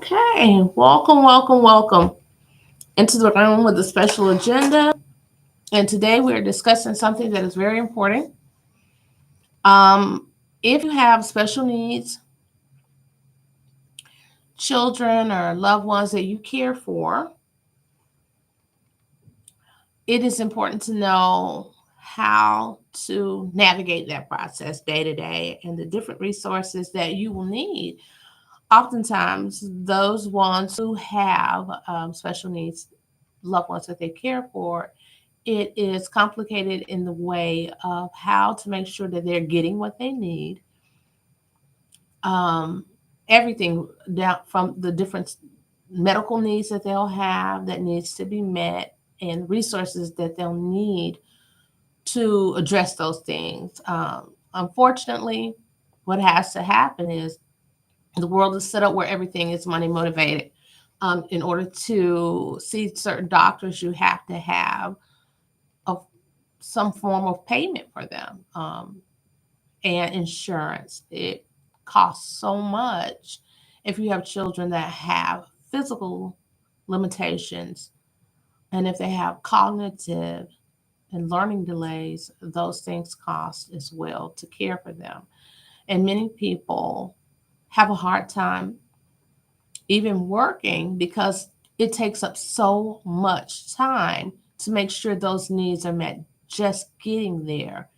Okay, welcome into the room with a special agenda. And today we're discussing something that is very important. If you have special needs, children or loved ones that you care for, it is important to know how to navigate that process day to day and the different resources that you will need. Oftentimes, those ones who have special needs, loved ones that they care for, it is complicated in the way of how to make sure that they're getting what they need. Um, Everything down from the different medical needs that they'll have that needs to be met and resources that they'll need to address those things. Unfortunately, what has to happen is the world is set up where everything is money motivated. In order to see certain doctors, you have to have a some form of payment for them, and insurance. It costs so much if you have children that have physical limitations, and if they have cognitive and learning delays, those things cost as well to care for them. And many people have a hard time even working because it takes up so much time to make sure those needs are met, just getting there,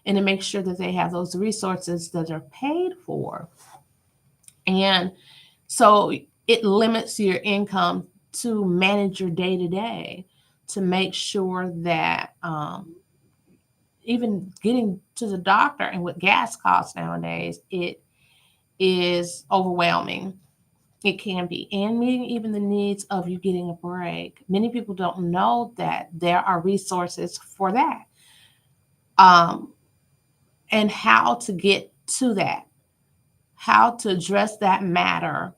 and to make sure that they have those resources that are paid for. And so it limits your income to manage your day to day, to make sure that even getting to the doctor and with gas costs nowadays, it is overwhelming. It can be. And meeting even the needs of you getting a break. Many people don't know that there are resources for that, um, and how to get to that, how to address that matter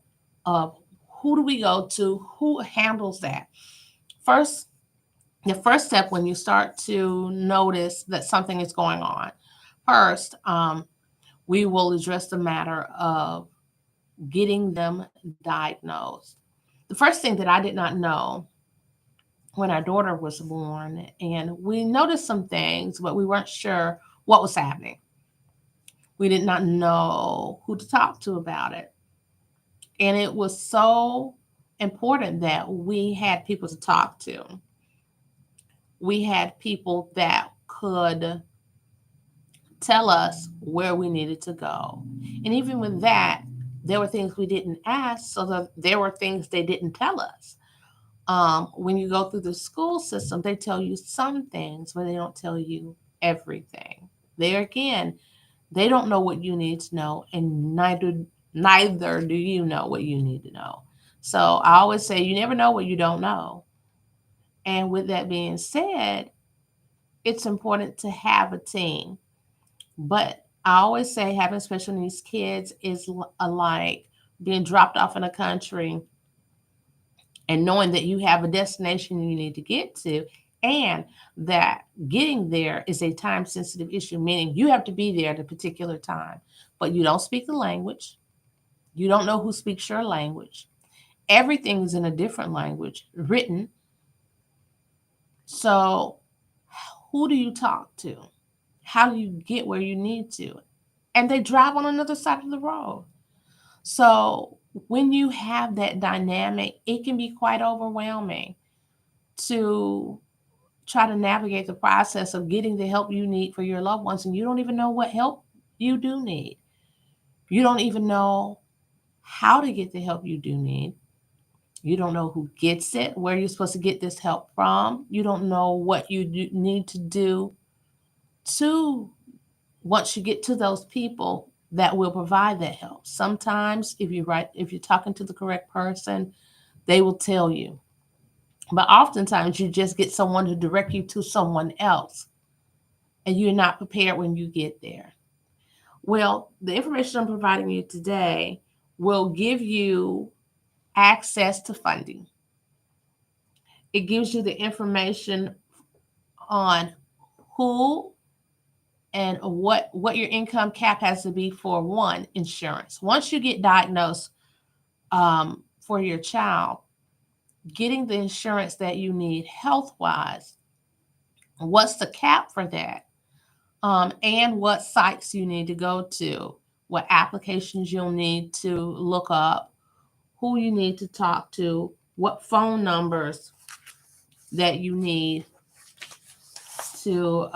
of who do we go to, who handles that. First, the first step when you start to notice that something is going on, first, we will address the matter of getting them diagnosed. The first thing that I did not know when our daughter was born, and we noticed some things, but we weren't sure what was happening. We did not know who to talk to about it. And it was so important that we had people to talk to. We had people that could tell us where we needed to go. And even with that, there were things we didn't ask, so that there were things they didn't tell us. When you go through the school system, they tell you some things, but they don't tell you everything. There again, they don't know what you need to know, and neither do you know what you need to know. So I always say you never know what you don't know. And with that being said, it's important to have a team. But I always say having special needs kids is like being dropped off in a country and knowing that you have a destination you need to get to, and that getting there is a time sensitive issue, meaning you have to be there at a particular time, but you don't speak the language. You don't know who speaks your language. Everything is in a different language written. So, who do you talk to? How do you get where you need to? And they drive on another side of the road. So, when you have that dynamic, it can be quite overwhelming to try to navigate the process of getting the help you need for your loved ones, and you don't even know what help you do need. You don't even know how to get the help you do need. You don't know who gets it, where you're supposed to get this help from. You don't know what you need to do to, once you get to those people that will provide that help. Sometimes if you're talking to the correct person, they will tell you. But oftentimes you just get someone to direct you to someone else, and you're not prepared when you get there. Well, the information I'm providing you today will give you access to funding. It gives you the information on who and what your income cap has to be for one insurance. Once you get diagnosed, for your child, getting the insurance that you need health wise, what's the cap for that, and what sites you need to go to, what applications you'll need to look up, who you need to talk to, what phone numbers that you need to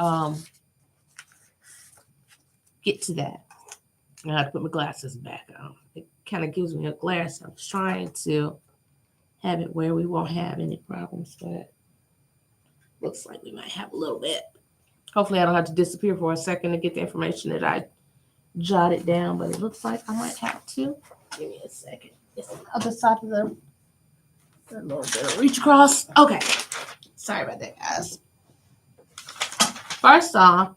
get to that. I have to put my glasses back on. It kind of gives me a glare, so I'm trying to have it where we won't have any problems, but looks like we might have a little bit. Hopefully, I don't have to disappear for a second to get the information that I jotted down, but it looks like I might have to. Give me a second. It's on the other side of the little bit of reach across. Okay. Sorry about that, guys. First off,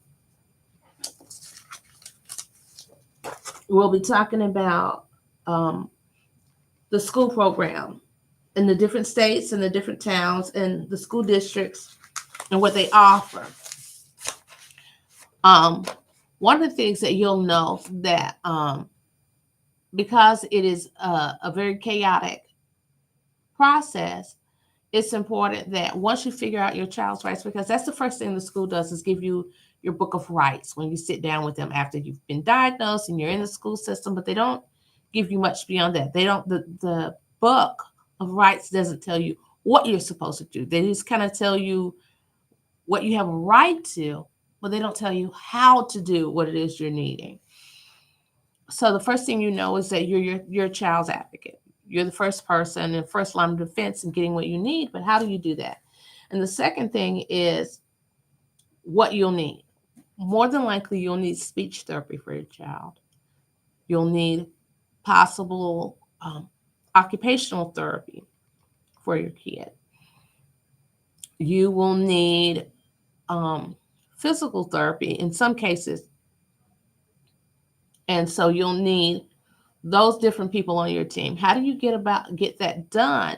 we'll be talking about the school program in the different states and the different towns and the school districts and what they offer. One of the things that you'll know that because it is a very chaotic process, it's important that once you figure out your child's rights, because that's the first thing the school does is give you your book of rights when you sit down with them after you've been diagnosed and you're in the school system, but they don't give you much beyond that. They don't, the book of rights doesn't tell you what you're supposed to do. They just kind of tell you what you have a right to, but they don't tell you how to do what it is you're needing. So the first thing you know is that you're your child's advocate. You're the first person and first line of defense in getting what you need, but how do you do that? And the second thing is what you'll need. More than likely, you'll need speech therapy for your child. You'll need possible occupational therapy for your kid. You will need physical therapy in some cases. And so you'll need those different people on your team. How do you get that done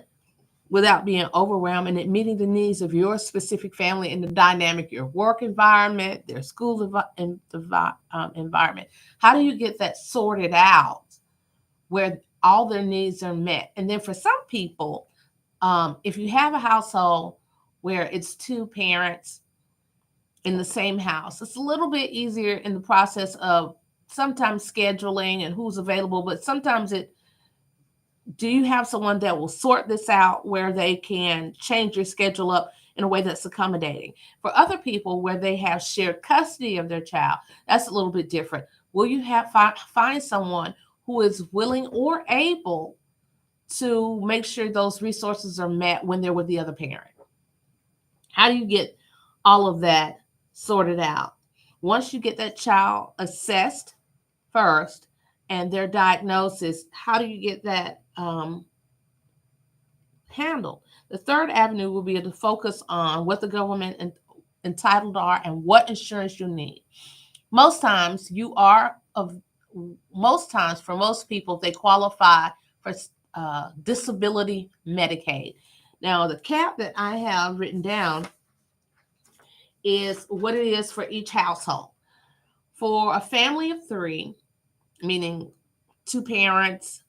without being overwhelmed and it meeting the needs of your specific family and the dynamic, your work environment, their school environment? How do you get that sorted out where all their needs are met? And then for some people, if you have a household where it's two parents in the same house, it's a little bit easier in the process of sometimes scheduling and who's available, but sometimes do you have someone that will sort this out where they can change your schedule up in a way that's accommodating? For other people where they have shared custody of their child, that's a little bit different. Will you find someone who is willing or able to make sure those resources are met when they're with the other parent? How do you get all of that sorted out? Once you get that child assessed first and their diagnosis, how do you get that handled? The third avenue will be to focus on what the government entitled are and what insurance you need. Most times for most people, they qualify for disability Medicaid. Now, the cap that I have written down is what it is for each household. For a family of three, meaning two parents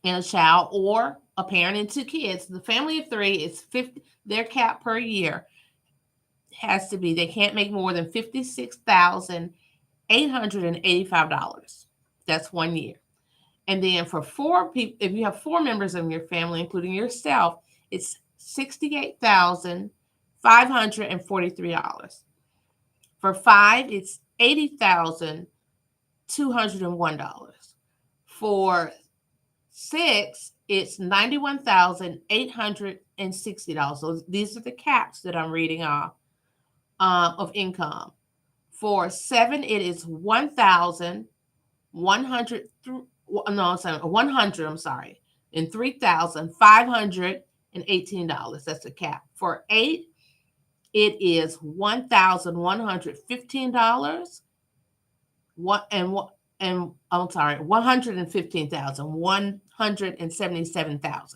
and a child, or a parent and two kids, the family of three is 50. Their cap per year has to be, they can't make more than $56,885. That's 1 year. And then for four people, if you have four members of your family, including yourself, it's $68,543. For five, it's $80,201. For six, it's $91,860. So these are the caps that I'm reading off of income. For seven, it is $1,100. No, sorry, 100. I'm sorry, and $3,518. That's the cap. For eight, it is $1,115. I'm sorry, $115,177,000.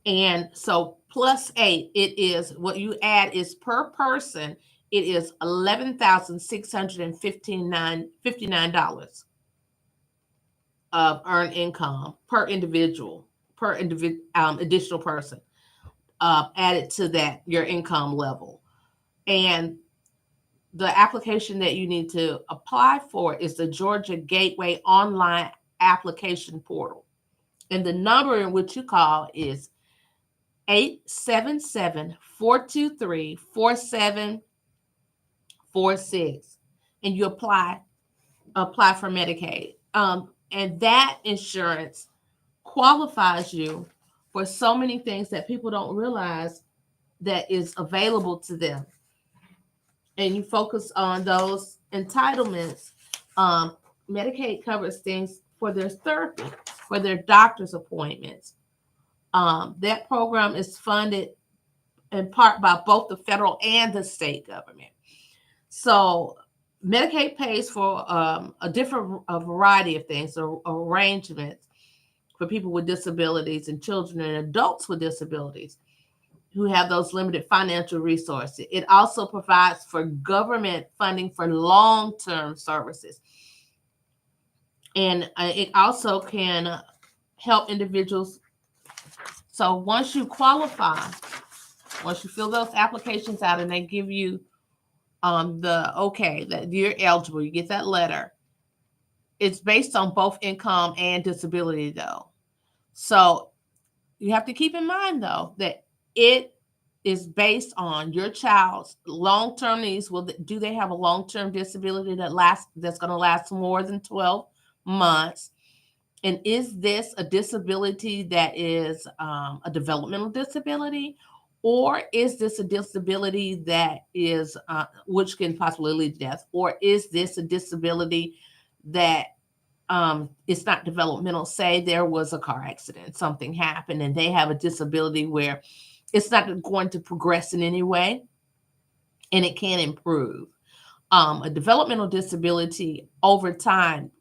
And so plus eight, it is what you add is per person. It is $11,659. of earned income per individual, additional person added to that your income level. And the application that you need to apply for is the Georgia Gateway Online Application Portal. And the number in which you call is 877-423-4746. And you apply for Medicaid. And that insurance qualifies you for so many things that people don't realize that is available to them. And you focus on those entitlements. Medicaid covers things for their therapy, for their doctor's appointments. That program is funded in part by both the federal and the state government. So Medicaid pays for a variety of things, or arrangements for people with disabilities and children and adults with disabilities who have those limited financial resources. It also provides for government funding for long-term services. And it also can help individuals. So once you qualify, once you fill those applications out and they give you the okay that you're eligible, you get that letter. It's based on both income and disability, though. So you have to keep in mind, though, that it is based on your child's long-term needs. Do they have a long-term disability that's going to last more than 12 months? And is this a disability that is a developmental disability, or is this a disability that is which can possibly lead to death, or is this a disability that it's not developmental? Say there was a car accident, something happened, and they have a disability where it's not going to progress in any way, and it can improve. A developmental disability over time,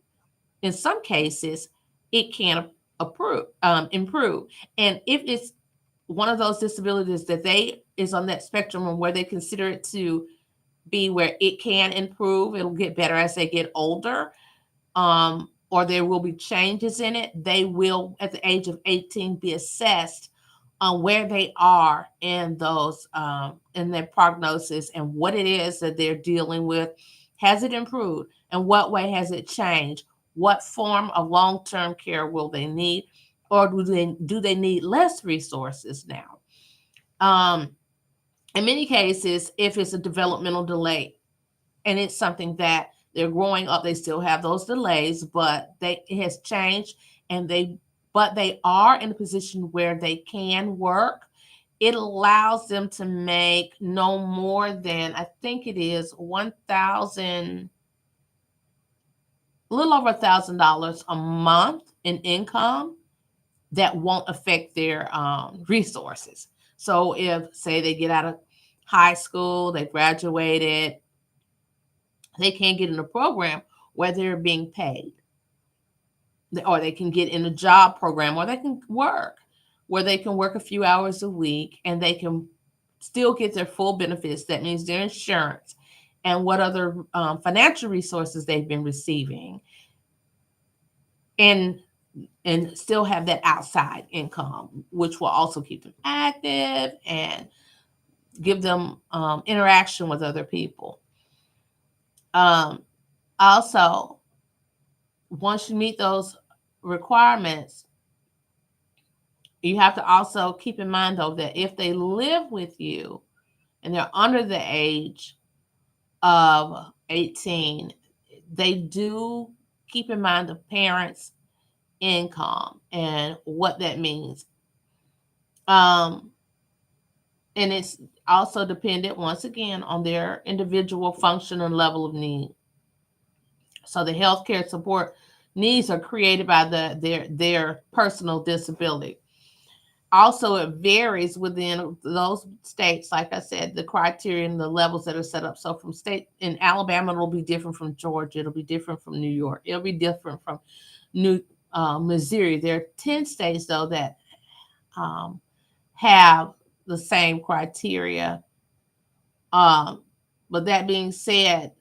in some cases, it can improve. And if it's one of those disabilities that they is on that spectrum where they consider it to be where it can improve, it'll get better as they get older, or there will be changes in it, they will, at the age of 18, be assessed on where they are in those in their prognosis and what it is that they're dealing with. Has it improved? And what way has it changed? What form of long-term care will they need, or do they need less resources now? In many cases, if it's a developmental delay and it's something that they're growing up, they still have those delays, but it has changed, and they are in a position where they can work. It allows them to make no more than, I think it is a little over $1,000 a month in income that won't affect their resources. So if, say, they get out of high school, they graduated, they can't get in a program where they're being paid, or they can get in a job program, or they can work where they can work a few hours a week and they can still get their full benefits. That means their insurance and what other financial resources they've been receiving, and still have that outside income, which will also keep them active and give them interaction with other people. Also, once you meet those requirements, you have to also keep in mind, though, that if they live with you and they're under the age of 18, they do keep in mind the parents' income and what that means. And it's also dependent, once again, on their individual function and level of need. So the healthcare support needs are created by their personal disability. Also, it varies within those states. Like I said, the criteria and the levels that are set up. So from state in Alabama, it'll be different from Georgia. It'll be different from New York. It'll be different from Missouri. There are 10 states, though, that have the same criteria. But that being said,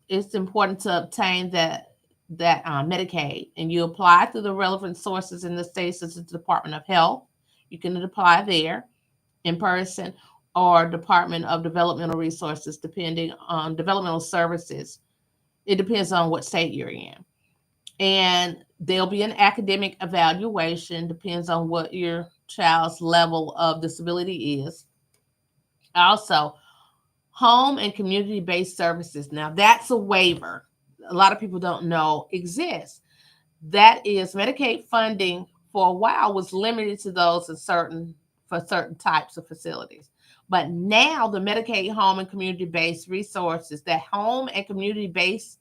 it's important to obtain that that Medicaid, and you apply through the relevant sources in the states, such as the Department of Health. You can apply there in person, or Department of Developmental Resources, depending on developmental services. It depends on what state you're in. And there'll be an academic evaluation, depends on what your child's level of disability is. Also, home and community based services. Now, that's a waiver. A lot of people don't know exists. That is Medicaid funding for a while was limited to those in certain for certain types of facilities. But now the Medicaid home and community based resources, that home and community based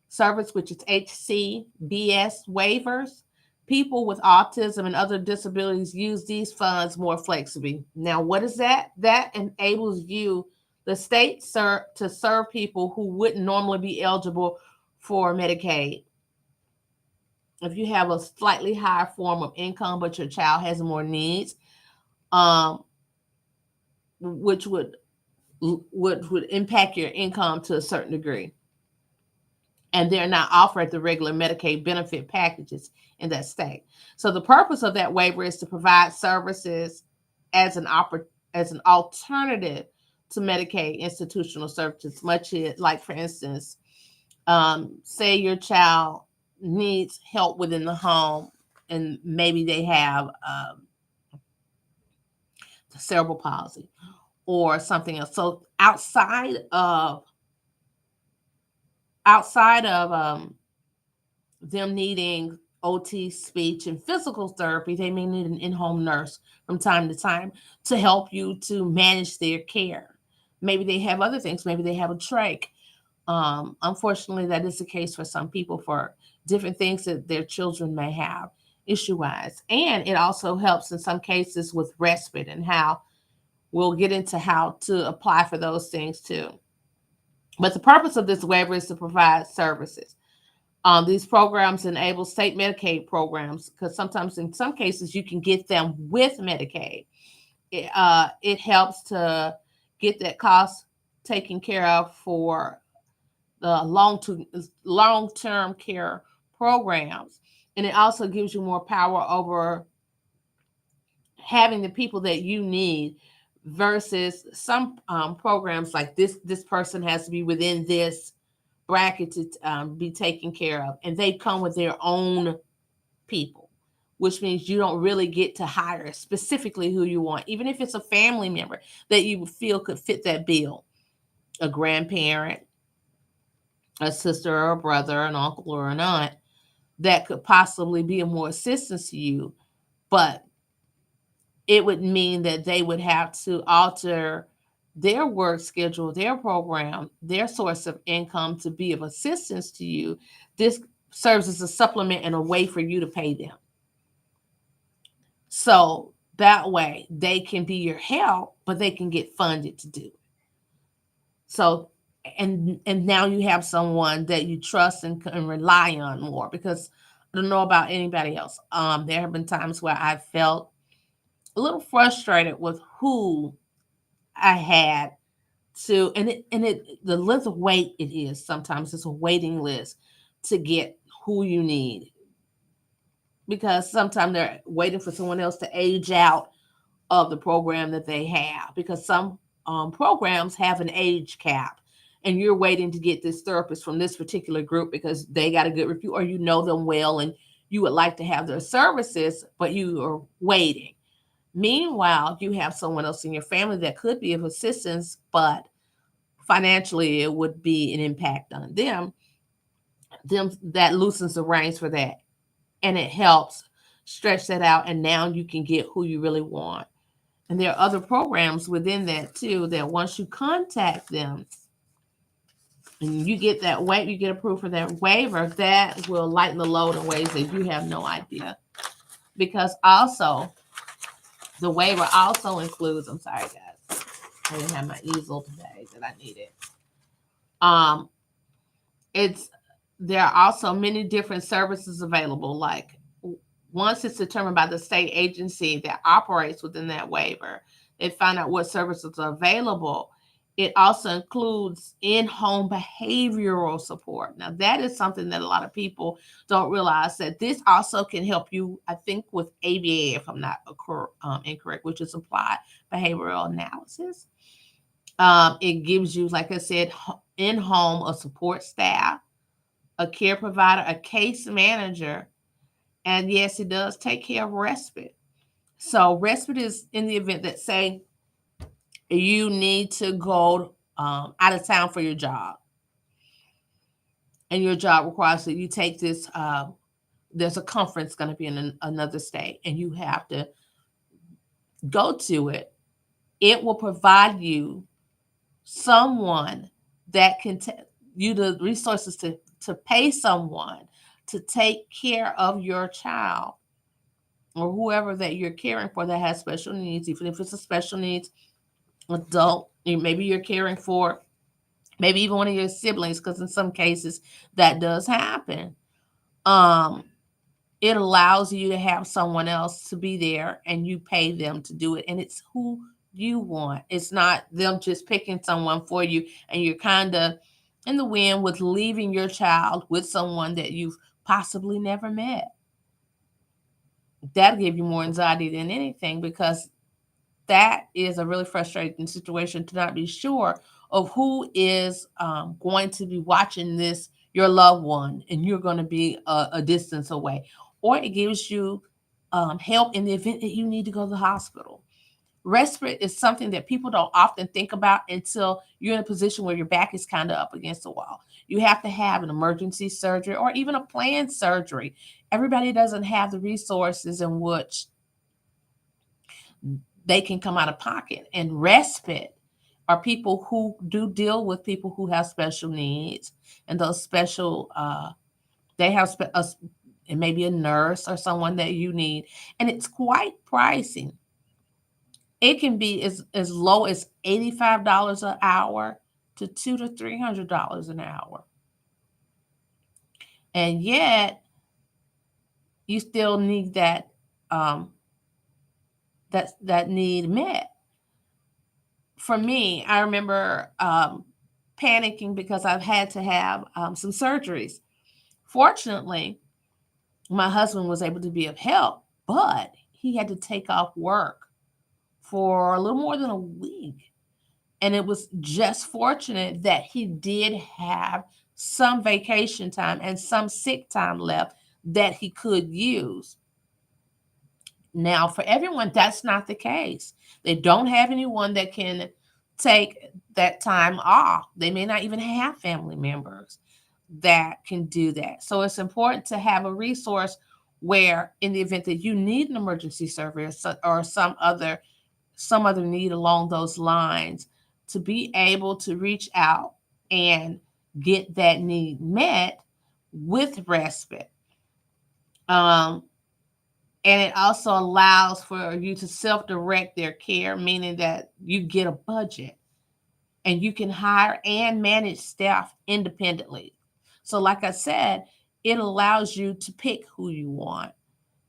service, which is HCBS waivers, people with autism and other disabilities use these funds more flexibly. Now, what is that? That enables you, the state, to serve people who wouldn't normally be eligible for Medicaid. If you have a slightly higher form of income, but your child has more needs, um, which would impact your income to a certain degree, and they're not offered the regular Medicaid benefit packages in that state. So the purpose of that waiver is to provide services as as an alternative to Medicaid institutional services, much as, like, for instance, say your child needs help within the home, and maybe they have cerebral palsy or something else. So outside of them needing OT, speech, and physical therapy, they may need an in-home nurse from time to time to help you to manage their care. Maybe they have other things. Maybe they have a trach. Unfortunately, that is the case for some people for different things that their children may have issue-wise. And it also helps in some cases with respite, and how we'll get into how to apply for those things too. But the purpose of this waiver is to provide services. These programs enable state Medicaid programs, because sometimes in some cases you can get them with Medicaid. It helps to get that cost taken care of for the long-term care programs. And it also gives you more power over having the people that you need, versus some programs like this person has to be within this bracket to be taken care of, and they come with their own people, which means you don't really get to hire specifically who you want, even if it's a family member that you feel could fit that bill, a grandparent, a sister or a brother, an uncle or an aunt, that could possibly be of more assistance to you. But it would mean that they would have to alter their work schedule, their program, their source of income to be of assistance to you. This serves as a supplement and a way for you to pay them. So that way they can be your help, but they can get funded to do it. So, and now you have someone that you trust and can rely on more, because I don't know about anybody else. There have been times where I felt a little frustrated with who I had to, and the length of wait it is. Sometimes it's a waiting list to get who you need, because sometimes they're waiting for someone else to age out of the program that they have, because some programs have an age cap, and you're waiting to get this therapist from this particular group because they got a good review, or you know them well and you would like to have their services, but you are waiting. Meanwhile, you have someone else in your family that could be of assistance, but financially it would be an impact on them. That loosens the reins for that, and it helps stretch that out, and now you can get who you really want. And there are other programs within that too, that once you contact them and you get that waiver, you get approved for that waiver, that will lighten the load in ways that you have no idea. Because also, the waiver also includes, I'm sorry guys, I didn't have my easel today that I needed. It's There are also many different services available. Like, once it's determined by the state agency that operates within that waiver, they find out what services are available, It also includes in-home behavioral support. Now, that is something that a lot of people don't realize, that this also can help you, I think, with ABA, if I'm not incorrect, which is applied behavioral analysis. It gives you, like I said, in-home a support staff, a care provider, a case manager, and yes, it does take care of respite. So respite is in the event that, say, you need to go out of town for your job, and your job requires that you take this. There's a conference going to be in another state, and you have to go to it. It will provide you someone that can you the resources to pay someone to take care of your child or whoever that you're caring for that has special needs, even if it's a special needs adult. Maybe you're caring for maybe even one of your siblings, because in some cases that does happen. um it allows you to have someone else to be there, and you pay them to do it, and it's who you want. It's not them just picking someone for you, and you're kind of in the wind with leaving your child with someone that you've possibly never met. That'll give you more anxiety than anything, because that is a really frustrating situation, to not be sure of who is going to be watching this, your loved one, and you're going to be a distance away. Or it gives you help in the event that you need to go to the hospital. Respite is something that people don't often think about until you're in a position where your back is kind of up against the wall. You have to have an emergency surgery or even a planned surgery. Everybody doesn't have the resources in which they can come out of pocket. And respite are people who do deal with people who have special needs, and those special they have it may be a nurse or someone that you need, and it's quite pricey. It can be as low as $85 an hour to $200 to $300 an hour, and yet you still need um, that need met. For me, I remember panicking because I've had to have some surgeries. Fortunately, my husband was able to be of help, but he had to take off work for a little more than a week. And it was just fortunate that he did have some vacation time and some sick time left that he could use. Now, for everyone, that's not the case. They don't have anyone that can take that time off. They may not even have family members that can do that. So it's important to have a resource where, in the event that you need an emergency service or some other need along those lines, to be able to reach out and get that need met with respite. Um, and it also allows for you to self-direct their care, meaning that you get a budget and you can hire and manage staff independently. So like I said, it allows you to pick who you want,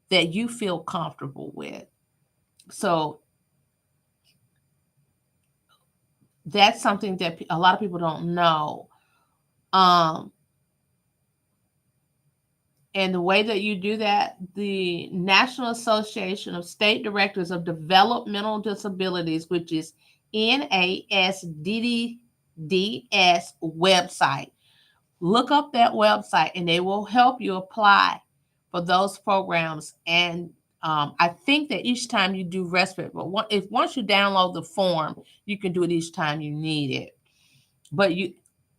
that you feel comfortable with. So that's something that a lot of people don't know. um And the way that you do that, the National Association of State Directors of Developmental Disabilities, which is NASDDS website, look up that website and they will help you apply for those programs. And I think that each time you do respite, but once you download the form, you can do it each time you need it. But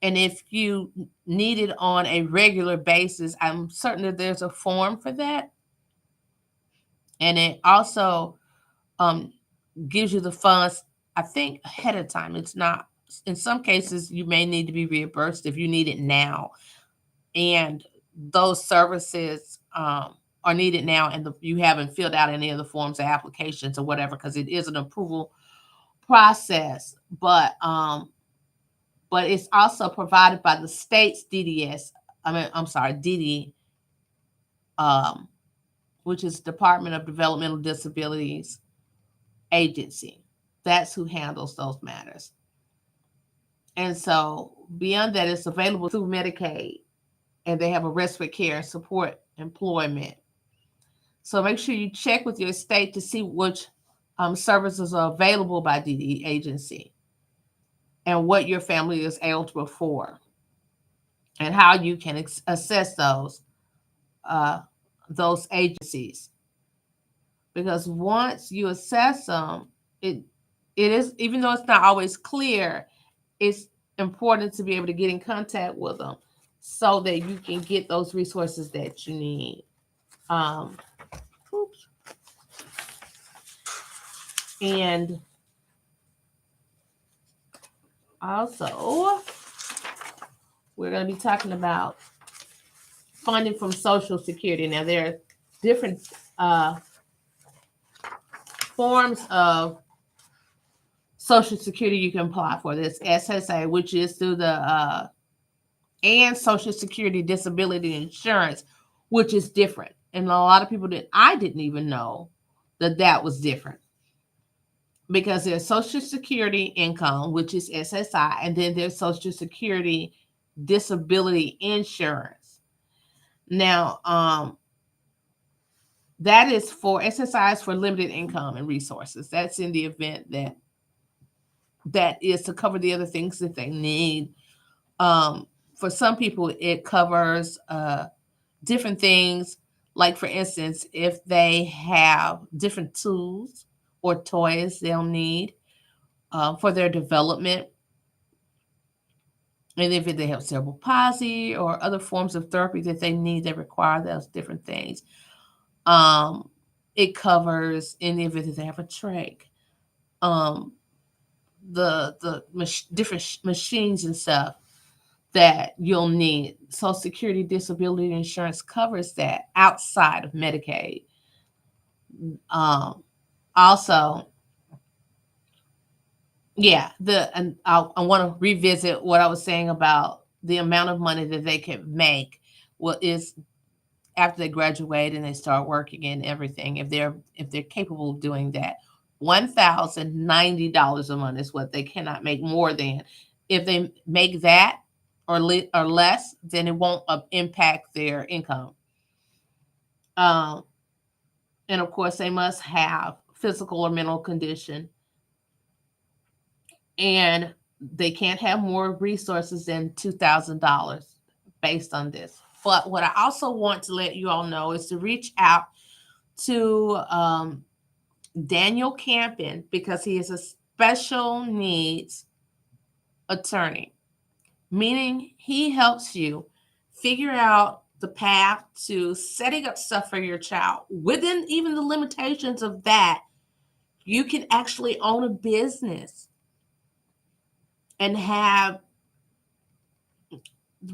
if you need it on a regular basis, I'm certain that there's a form for that. And it also um, gives you the funds, I think, ahead of time. It's not, in some cases, you may need to be reimbursed if you need it now. And those services are needed now, and you haven't filled out any of the forms or applications or whatever, because it is an approval process. But it's also provided by the state's DDS. I'm sorry, DD, um, which is Department of Developmental Disabilities Agency. That's who handles those matters. And so beyond that, it's available through Medicaid, and they have a respite care support employment. So make sure you check with your state to see which services are available by the agency and what your family is eligible for and how you can assess uh, those agencies. Because once you assess them, it it is, even though it's not always clear, it's important to be able to get in contact with them so that you can get those resources that you need. Um, oops. And also, we're going to be talking about funding from Social Security. Now, there are different forms of Social Security you can apply for. There's SSA, which is through the and Social Security Disability Insurance, which is different. And a lot of people I didn't even know that was different, because there's Social Security income, which is SSI, and then there's Social Security Disability Insurance. Now, that is for SSI is for limited income and resources. That's in the event that is to cover the other things that they need. For some people, it covers different things. Like, for instance, if they have different tools or toys they'll need for their development, and if they have cerebral palsy or other forms of therapy that they need that require those different things. It covers in the event that they have a trach. Um, the different machines and stuff that you'll need. Social Security Disability Insurance covers that outside of Medicaid. Um, Also, yeah, and I want to revisit what I was saying about the amount of money that they can make. What is after they graduate and they start working and everything, if they're capable of doing that. $1,090 a month is what they cannot make more than. If they make that or less, then it won't impact their income. Um, and of course, they must have physical or mental condition, and they can't have more resources than $2,000 based on this. But what I also want to let you all know is to reach out to Daniel Campen, because he is a special needs attorney, meaning he helps you figure out the path to setting up stuff for your child. Within even the limitations of that, you can actually own a business and have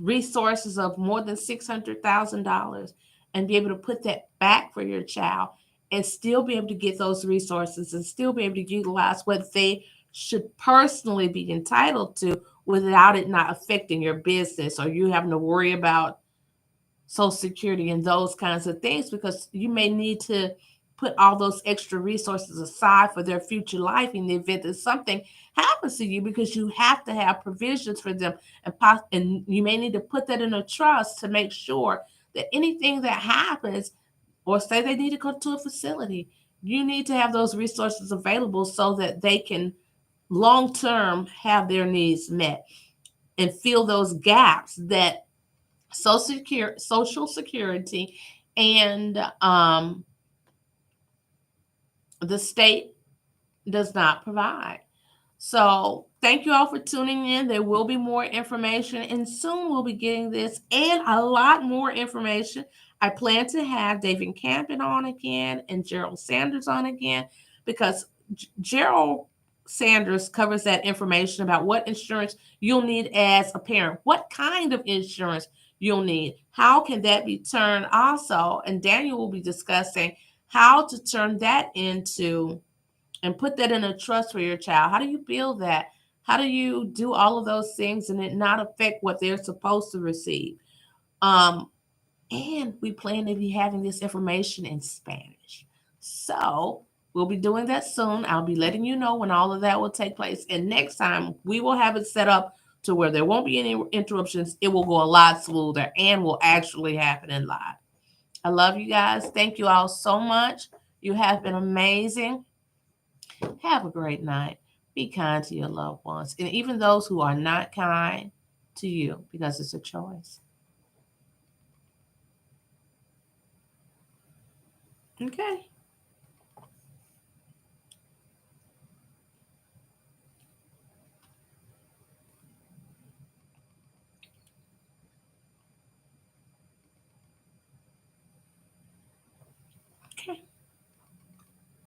resources of more than $600,000 and be able to put that back for your child and still be able to get those resources and still be able to utilize what they should personally be entitled to without it not affecting your business or you having to worry about Social Security and those kinds of things, because you may need to put all those extra resources aside for their future life in the event that something happens to you, because you have to have provisions for them, and you may need to put that in a trust to make sure that anything that happens, or say they need to go to a facility, you need to have those resources available so that they can long term have their needs met and fill those gaps that Social Security and the state does not provide. So thank you all for tuning in. There will be more information, and soon we'll be getting this and a lot more information. I plan to have David Campen on again and Gerald Sanders on again, because Gerald Sanders covers that information about what insurance you'll need as a parent, what kind of insurance you'll need, how can that be turned also, and Daniel will be discussing how to turn that into and put that in a trust for your child. How do you build that? How do you do all of those things and it not affect what they're supposed to receive? Um, and we plan to be having this information in Spanish. So we'll be doing that soon. I'll be letting you know when all of that will take place. And next time we will have it set up to where there won't be any interruptions. It will go a lot smoother and will actually happen in live. I love you guys. Thank you all so much. You have been amazing. Have a great night. Be kind to your loved ones, and even those who are not kind to you, because it's a choice. Okay.